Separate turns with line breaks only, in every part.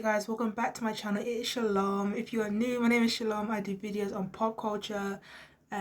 guys, welcome back to my channel. It is Shalom. If you are new, my name is Shalom. I do videos on pop culture,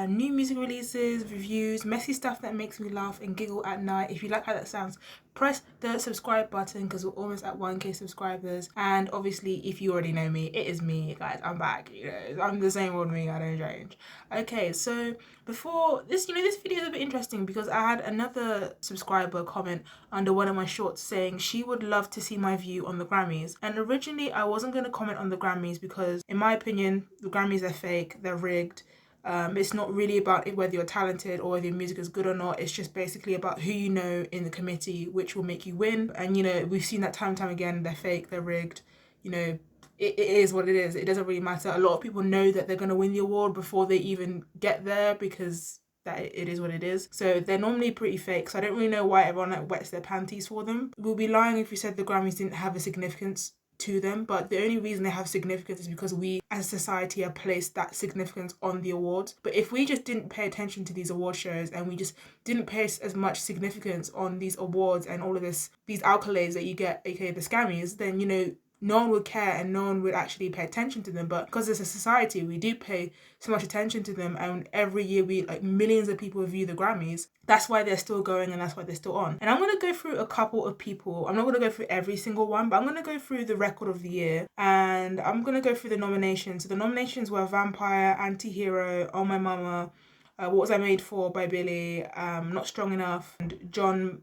new music releases, reviews, messy stuff that makes me laugh and giggle at night. If you like how that sounds, press the subscribe button because we're almost at 1k subscribers. And obviously, if you already know me, it is me, guys. I'm back. You know, I'm the same old me. I don't change. Okay, so before this, this video is a bit interesting because I had another subscriber comment under one of my shorts saying she would love to see my view on the Grammys. And originally, I wasn't going to comment on the Grammys because, in my opinion, the Grammys are fake. They're rigged. It's not really about whether you're talented or whether your music is good or not. It's just basically about who you know in the committee, which will make you win. And, we've seen that time and time again. They're fake, they're rigged. It is what it is. It doesn't really matter. A lot of people know that they're going to win the award before they even get there because it is what it is. So they're normally pretty fake. So I don't really know why everyone wets their panties for them. We'll be lying if we said the Grammys didn't have a significance to them, but the only reason they have significance is because we as a society have placed that significance on the awards. But if we just didn't pay attention to these award shows and we just didn't place as much significance on these awards and all of these accolades that you get, aka the Scammys, then no one would care and no one would actually pay attention to them. But because as a society we do pay so much attention to them, and every year millions of people view the Grammys, that's why they're still going and that's why they're still on. And I'm going to go through a couple of people. I'm not going to go through every single one, but I'm going to go through the record of the year and I'm going to go through the nominations. So the nominations were Vampire, Anti-Hero, Oh My Mama, What Was I Made For by Billy, Not Strong Enough, and John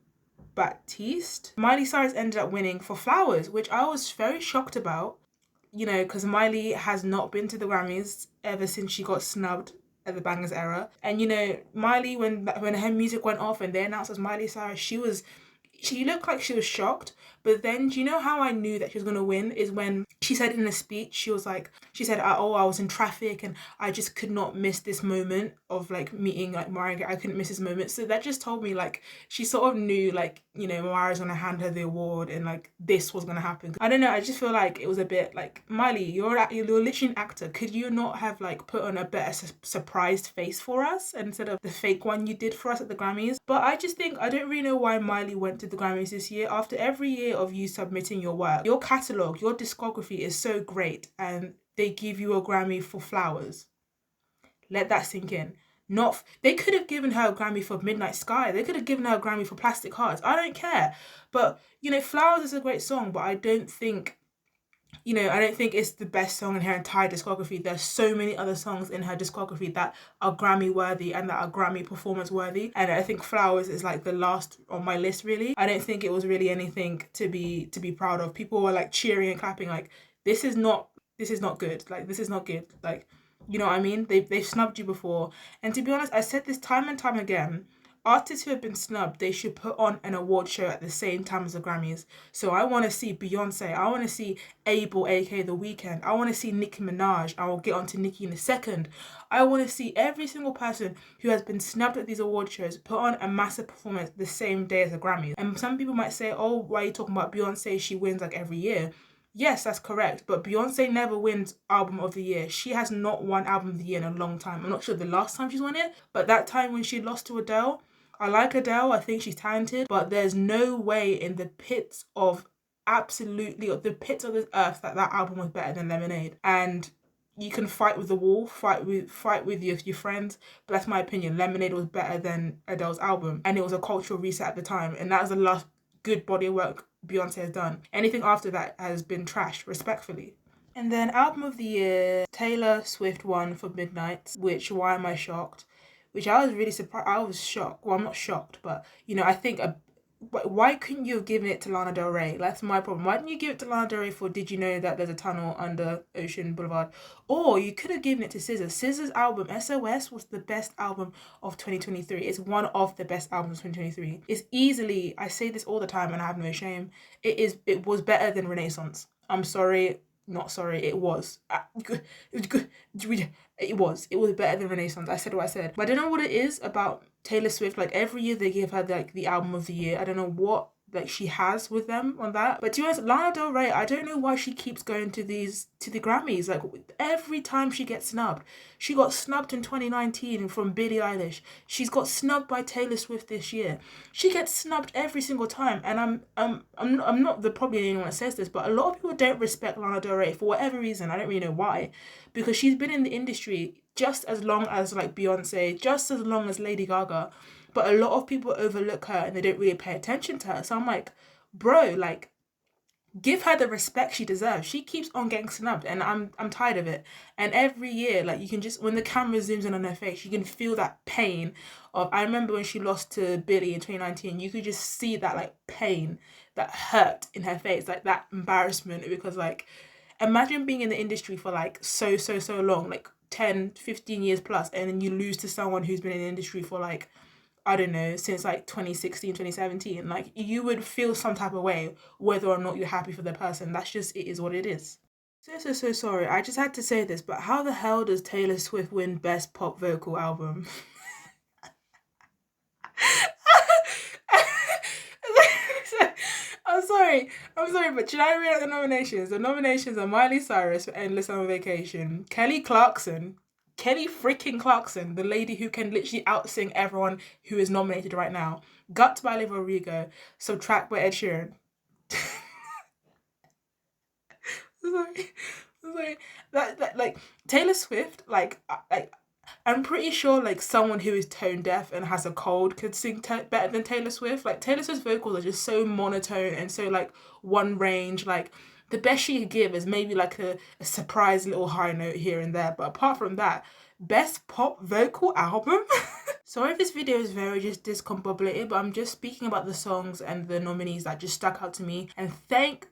Baptiste. Miley Cyrus ended up winning for Flowers, which I was very shocked about, because Miley has not been to the Grammys ever since she got snubbed at the Bangers era. And Miley, when her music went off and they announced as Miley Cyrus, she looked like she was shocked. But then, do you know how I knew that she was going to win? Is when she said in a speech, she said, I was in traffic and I just could not miss this moment of meeting Mariah. I couldn't miss this moment. So that just told me she sort of knew Mariah's going to hand her the award and this was going to happen. I don't know. I just feel like it was a bit Miley, you're literally an actor. Could you not have put on a better surprised face for us instead of the fake one you did for us at the Grammys? But I just think, I don't really know why Miley went to the Grammys this year. After every year of you submitting your work, your catalogue, your discography is so great, and they give you a Grammy for Flowers. Let that sink in. They could have given her a Grammy for Midnight Sky. They could have given her a Grammy for Plastic Hearts. I don't care. But Flowers is a great song, but I don't think it's the best song in her entire discography. There's so many other songs in her discography that are Grammy worthy and that are Grammy performance worthy. And I think Flowers is the last on my list, really. I don't think it was really anything to be proud of. People were cheering and clapping this is not good. This is not good. You know what I mean? They've snubbed you before. And to be honest, I said this time and time again, artists who have been snubbed, they should put on an award show at the same time as the Grammys. So I want to see Beyonce. I want to see Abel, aka The Weeknd. I want to see Nicki Minaj. I will get onto Nicki in a second. I want to see every single person who has been snubbed at these award shows put on a massive performance the same day as the Grammys. And some people might say, oh, why are you talking about Beyonce? She wins every year. Yes, that's correct, but Beyonce never wins Album of the Year. She has not won Album of the Year in a long time. I'm not sure the last time she's won it, but that time when she lost to Adele, I like Adele, I think she's talented, but there's no way in the pits of the pits of this earth that album was better than Lemonade. And you can fight with the wall, fight with your friends, but that's my opinion. Lemonade was better than Adele's album, and it was a cultural reset at the time, and that was the last good body of work Beyonce has done. Anything after that has been trashed, respectfully. And then Album of the Year, Taylor Swift won for Midnight, which, why am I shocked? Which I was really surprised. I was shocked. Well, I'm not shocked, but I think why couldn't you have given it to Lana Del Rey? That's my problem. Why didn't you give it to Lana Del Rey for Did You Know That There's a Tunnel Under Ocean Boulevard? Or you could have given it to SZA. SZA's album SOS was the best album of 2023. It's one of the best albums of 2023. It's easily, I say this all the time and I have no shame, it was better than Renaissance. I'm sorry. Not sorry, it was. It was better than Renaissance. I said what I said. But I don't know what it is about Taylor Swift. Every year they give her the album of the year. I don't know what like she has with them on that. But to be honest, Lana Del Rey, I don't know why she keeps going to the Grammys. Like every time she gets snubbed, she got snubbed in 2019 from Billie Eilish. She's got snubbed by Taylor Swift this year. She gets snubbed every single time, and I'm not the probably anyone that says this, but a lot of people don't respect Lana Del Rey for whatever reason. I don't really know why, because she's been in the industry just as long as like Beyonce, just as long as Lady Gaga. But a lot of people overlook her and they don't really pay attention to her. So I'm like, bro, like, give her the respect she deserves. She keeps on getting snubbed, and I'm tired of it. And every year, like, you can just, when the camera zooms in on her face, you can feel that pain of, I remember when she lost to Billie in 2019, you could just see that like pain, that hurt in her face, like that embarrassment, because like, imagine being in the industry for like so long, like 10, 15 years plus, and then you lose to someone who's been in the industry for like, I don't know, since like 2016, 2017, like you would feel some type of way whether or not you're happy for the person. That's just, it is what it is. So sorry. I just had to say this, but how the hell does Taylor Swift win Best Pop Vocal Album? I'm sorry, but should I read out the nominations? The nominations are Miley Cyrus for Endless Summer Vacation, Kelly freaking Clarkson, the lady who can literally out-sing everyone who is nominated right now, Gut by Olivia Rodrigo, Subtract by Ed Sheeran. sorry. That like Taylor Swift, like I'm pretty sure like someone who is tone deaf and has a cold could sing better than Taylor Swift. Like Taylor Swift's vocals are just so monotone and so like one range. Like the best she could give is maybe like a surprise little high note here and there. But apart from that, best pop vocal album? Sorry if this video is very just discombobulated, but I'm just speaking about the songs and the nominees that just stuck out to me. And thank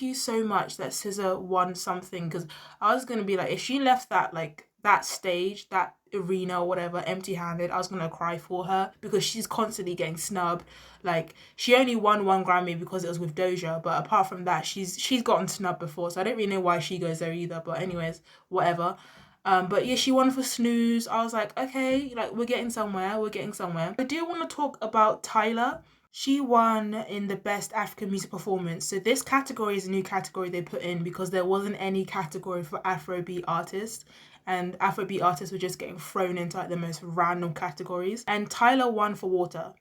you so much that SZA won something, because I was gonna be like, if she left that like that stage, that arena or whatever, empty-handed, I was gonna cry for her, because she's constantly getting snubbed. Like she only won one Grammy because it was with Doja, but apart from that, she's gotten snubbed before, so I don't really know why she goes there either. But anyways, whatever. But yeah, she won for Snooze. I was like, okay, like we're getting somewhere. I do want to talk about Tyler. She won in the Best African Music Performance. So this category is a new category they put in because there wasn't any category for Afrobeat artists. And Afrobeat artists were just getting thrown into like the most random categories. And Tyler won for Water.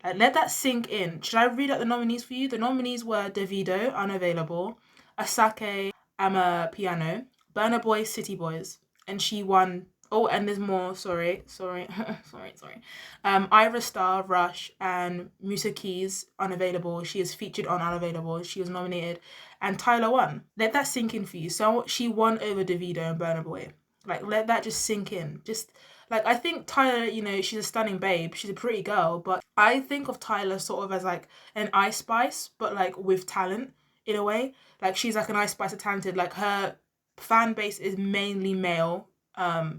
Like, let that sink in. Should I read out the nominees for you? The nominees were Davido, Unavailable, Asake, Amapiano, Burna Boy, City Boys. And she won. Oh, and there's more. Sorry. Ira Star, Rush, and Musa Keys, Unavailable. She is featured on Unavailable. She was nominated. And Tyler won. Let that sink in for you. So she won over Davido and Burna Boy. Like, let that just sink in. Just, like, I think Tyler, you know, she's a stunning babe. She's a pretty girl. But I think of Tyler sort of as, like, an Ice Spice, but, like, with talent, in a way. Like, she's, like, an Ice Spice of talented. Like, her fan base is mainly male,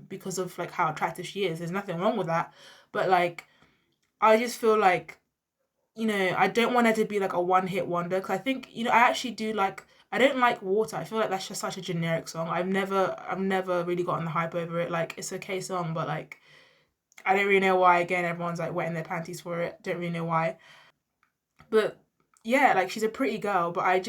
because of like how attractive she is. There's nothing wrong with that, but like I just feel like, you know, I don't want her to be like a one-hit wonder, because I think, you know, I actually do like, I don't like Water. I feel like that's just such a generic song. I've never really gotten the hype over it. Like, it's an okay song, but like I don't really know why, again, everyone's like wetting their panties for it. Don't really know why. But yeah, like she's a pretty girl, but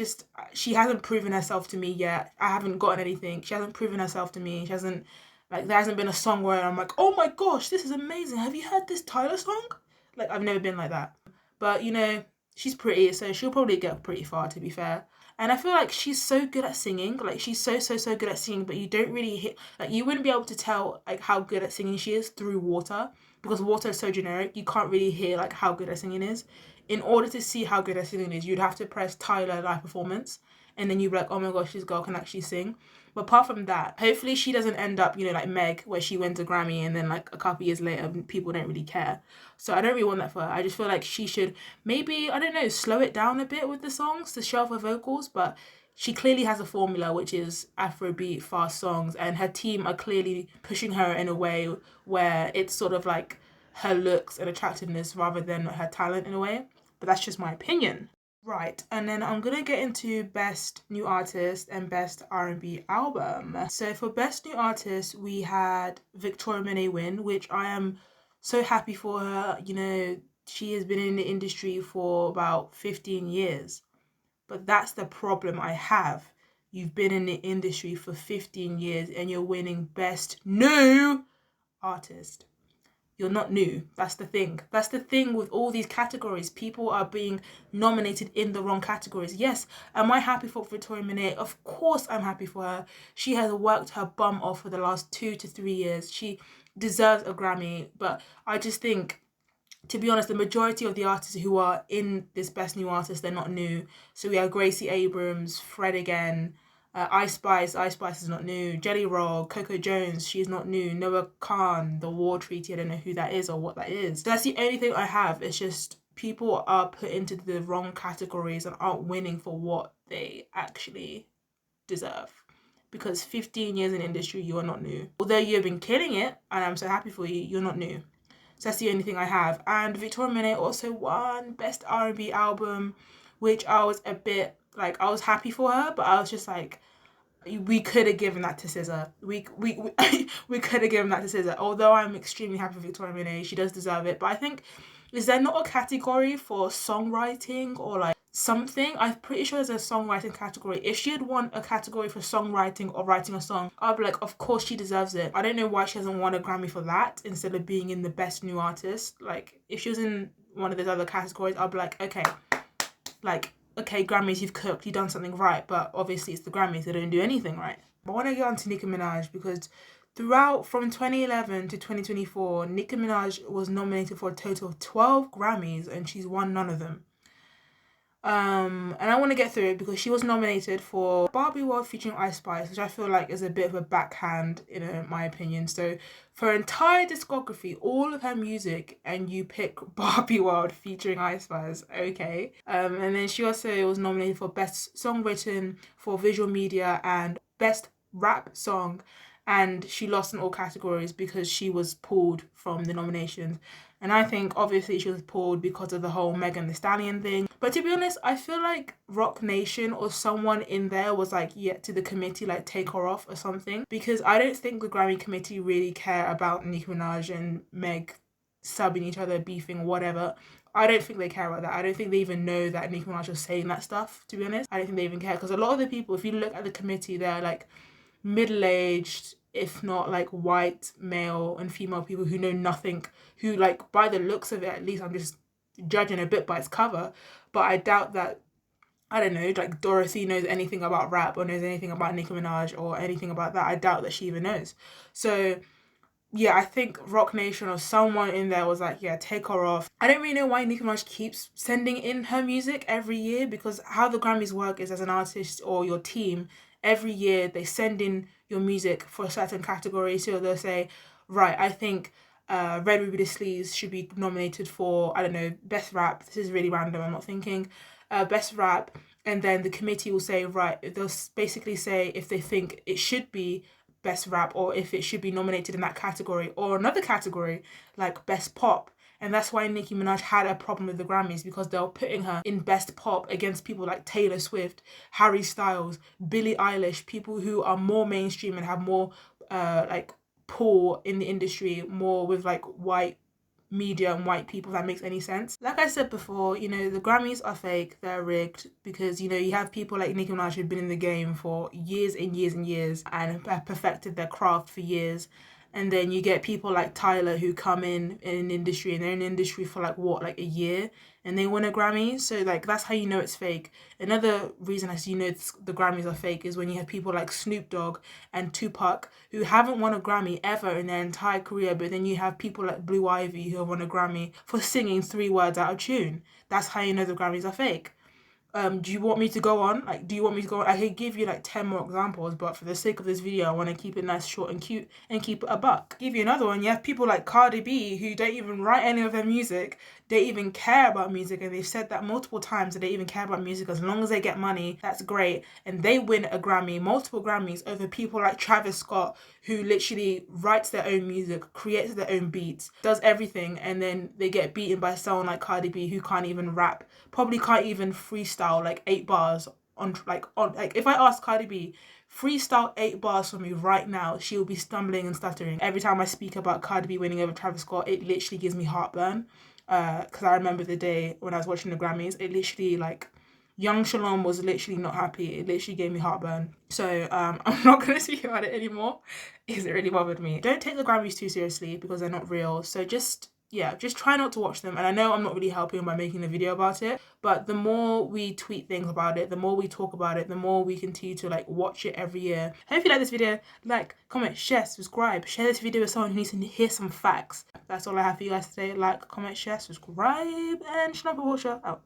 she hasn't proven herself to me yet. I haven't gotten anything. She hasn't proven herself to me. She hasn't, like, there hasn't been a song where I'm like, oh my gosh, this is amazing. Have you heard this Tyler song? Like, I've never been like that. But, you know, she's pretty, so she'll probably get pretty far, to be fair. And I feel like she's so good at singing. Like, she's so good at singing, but you don't really hit, like, you wouldn't be able to tell, like, how good at singing she is through Water, because Water is so generic. You can't really hear, like, how good at singing is. In order to see how good her singing is, you'd have to press Tyler live performance, and then you'd be like, oh my gosh, this girl can actually sing. But apart from that, hopefully she doesn't end up, you know, like Meg, where she wins a Grammy and then like a couple years later people don't really care. So I don't really want that for her. I just feel like she should maybe, I don't know, slow it down a bit with the songs to show off her vocals. But she clearly has a formula, which is Afrobeat, fast songs, and her team are clearly pushing her in a way where it's sort of like her looks and attractiveness rather than her talent in a way. But that's just my opinion. Right, and then I'm gonna get into Best New Artist and Best R&B Album. So for Best New Artist, we had Victoria Monet win, which I am so happy for her. You know, she has been in the industry for about 15 years. But that's the problem I have. You've been in the industry for 15 years and you're winning Best New Artist. You're not new. That's the thing. That's the thing with all these categories. People are being nominated in the wrong categories. Yes, am I happy for Victoria Monet? Of course I'm happy for her. She has worked her bum off for the last 2 to 3 years. She deserves a Grammy. But I just think, to be honest, the majority of the artists who are in this Best New Artist, they're not new. So we have Gracie Abrams, Fred again, Ice Spice is not new. Jelly Roll, Coco Jones, she's not new. Noah Khan, The War Treaty, I don't know who that is or what that is. So that's the only thing I have. It's just people are put into the wrong categories and aren't winning for what they actually deserve. Because 15 years in industry, you are not new. Although you've been killing it, and I'm so happy for you, you're not new. So that's the only thing I have. And Victoria Monet also won Best R&B Album, which I was a bit, like, I was happy for her, but I was just like, we could have given that to SZA. We could have given that to SZA. Although I'm extremely happy for Victoria Monet, she does deserve it. But I think, is there not a category for songwriting or like something? I'm pretty sure there's a songwriting category. If she had won a category for songwriting or writing a song, I'd be like, of course she deserves it. I don't know why she hasn't won a Grammy for that instead of being in the Best New Artist. Like, if she was in one of those other categories, I'd be like, okay, like, okay, Grammys, you've cooked, you've done something right, but obviously it's the Grammys, they don't do anything right. But I want to get on to Nicki Minaj because throughout, from 2011 to 2024, Nicki Minaj was nominated for a total of 12 Grammys and she's won none of them. And I want to get through it because she was nominated for Barbie World featuring Ice Spice, which I feel like is a bit of a backhand, in my opinion. So for her entire discography, all of her music, and you pick Barbie World featuring Ice Spice, okay. And then she also was nominated for Best Song Written, for Visual Media, and Best Rap Song. And she lost in all categories because she was pulled from the nominations. And I think obviously she was pulled because of the whole Megan Thee Stallion thing. But to be honest, I feel like Rock Nation or someone in there was like, yeah, to the committee, like take her off or something. Because I don't think the Grammy committee really care about Nicki Minaj and Meg subbing each other, beefing, whatever. I don't think they care about that. I don't think they even know that Nicki Minaj was saying that stuff, to be honest. I don't think they even care. Because a lot of the people, if you look at the committee, they're like middle-aged, if not like white male and female people who know nothing, who, like, by the looks of it, at least I'm just judging a bit by its cover, but I doubt that, I don't know, like Dorothy knows anything about rap or knows anything about Nicki Minaj or anything about that. I doubt that she even knows. So yeah, I think Rock Nation or someone in there was like, yeah, take her off. I don't really know why Nicki Minaj keeps sending in her music every year, because how the Grammys work is, as an artist or your team, every year they send in your music for a certain category. So they'll say, right, I think Red Ruby the Sleeves should be nominated for, I don't know, Best Rap. This is really random, I'm not thinking. Best Rap. And then the committee will say, right, they'll basically say if they think it should be Best Rap or if it should be nominated in that category or another category like Best Pop. And that's why Nicki Minaj had a problem with the Grammys, because they were putting her in Best Pop against people like Taylor Swift, Harry Styles, Billie Eilish, people who are more mainstream and have more like pull in the industry, more with like white media and white people, if that makes any sense. Like I said before, you know, the Grammys are fake, they're rigged, because, you know, you have people like Nicki Minaj who've been in the game for years and years and years and have perfected their craft for years. And then you get people like Tyler who come in an industry and they're in the industry for like what, like a year, and they win a Grammy. So like that's how you know it's fake. Another reason as you know the Grammys are fake is when you have people like Snoop Dogg and Tupac who haven't won a Grammy ever in their entire career, but then you have people like Blue Ivy who have won a Grammy for singing 3 words out of tune. That's how you know the Grammys are fake. Do you want me to go on? Like, do you want me to go on? I could give you like 10 more examples, but for the sake of this video, I want to keep it nice, short and cute and keep it a buck. Give you another one. You have people like Cardi B who don't even write any of their music. They even care about music, and they've said that multiple times, that they even care about music. As long as they get money, that's great. And they win a Grammy, multiple Grammys, over people like Travis Scott, who literally writes their own music, creates their own beats, does everything, and then they get beaten by someone like Cardi B who can't even rap, probably can't even freestyle like 8 bars on if I ask Cardi B, freestyle 8 bars for me right now, she'll be stumbling and stuttering. Every time I speak about Cardi B winning over Travis Scott, it literally gives me heartburn. because I remember the day when I was watching the Grammys, it literally, like, young Shalom was literally not happy. It literally gave me heartburn. So I'm not going to speak about it anymore because it really bothered me. Don't take the Grammys too seriously because they're not real. So just try not to watch them. And I know I'm not really helping by making a video about it, but the more we tweet things about it, the more we talk about it, the more we continue to like watch it every year. Hope you like this video. Like, comment, share, subscribe. Share this video with someone who needs to hear some facts. That's all I have for you guys today. Like, comment, share, subscribe, and Shalom for Watcher out.